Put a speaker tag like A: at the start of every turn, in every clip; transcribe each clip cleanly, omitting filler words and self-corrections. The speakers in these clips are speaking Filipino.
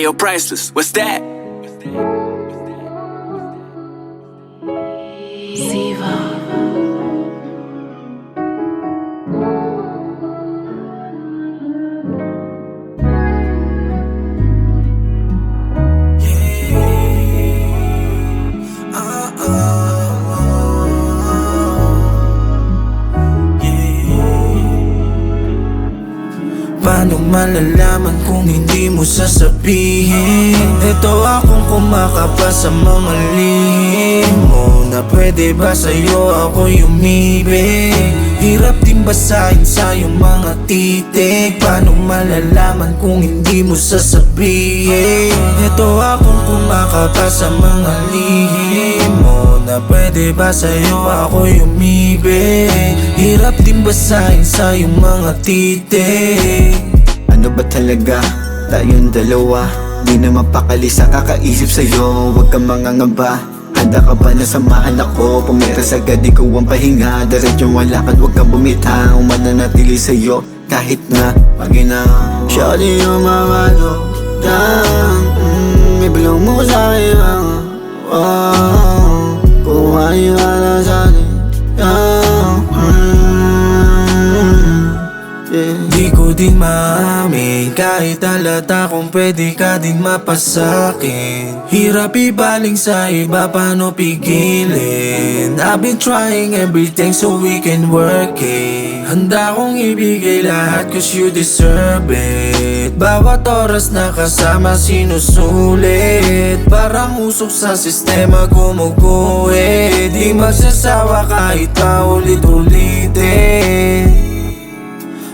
A: Ayo, priceless, what's that?
B: Ziva.
C: Paano malalaman kung hindi mo sasabihin? Ito akong kumakapa sa mga lihim mo, na pwede ba sa'yo ako umibig? Hirap din basahin sa iyong mga titig. Paano malalaman kung hindi mo sasabihin? Ito akong kumakapa sa mga lihim mo, na pwede ba sa'yo ako umibig? Hirap din basahin sa iyong mga titig.
D: Ano ba talaga tayong dalawa? Di na mapakali sa kakaisip sa'yo. Huwag kang mangangamba. Handa ka ba na samahan ako? Pumeras agad, ikaw ang pahinga. Diretsyong walakad, huwag kang bumitaw. Mananatili sa'yo kahit na paginaw. Shawty, yung mamalo down. Ibilong mo sa'kin kung ayaw ka na sa'kin.
C: Di ko din maamin, kahit halata kung pwede ka din mapasakin. Hirap ibaling sa iba, paano pigilin? I've been trying everything so we can work it. Handa kong ibigay lahat cause you deserve it. Bawat oras na kasama sinusulit, parang usok sa sistema gumuguhit. Di magsasawa kahit pa ulit-ulitin.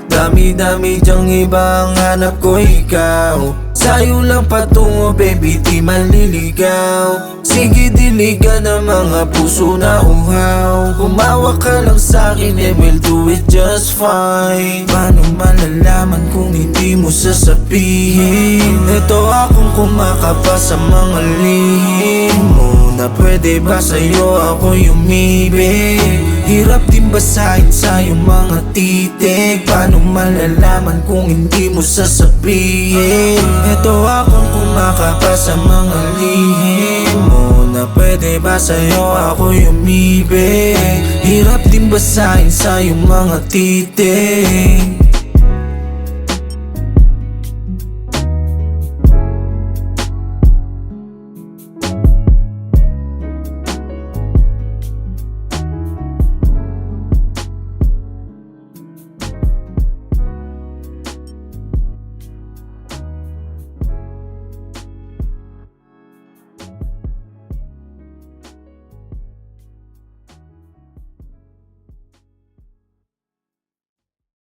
C: Dami-dami dyang ibang hanap ko ikaw. Sa'yo lang patungo baby, di manliligaw. Sige diligan ng mga puso na uhaw. Humawak ka lang sa'kin and we'll do it just fine. Paano malalaman kung hindi mo sasabihin? Ito akong kumakapa sa mga lihim mo, na pwede ba sa'yo ako umibig? Hirap din basahin sa iyong mga titig. Paano malalaman kung hindi mo sasabihin? Ito akong kumakapa sa mga lihim mo, na pwede ba sa'yo ako umibig? Hirap din basahin sa iyong mga titig.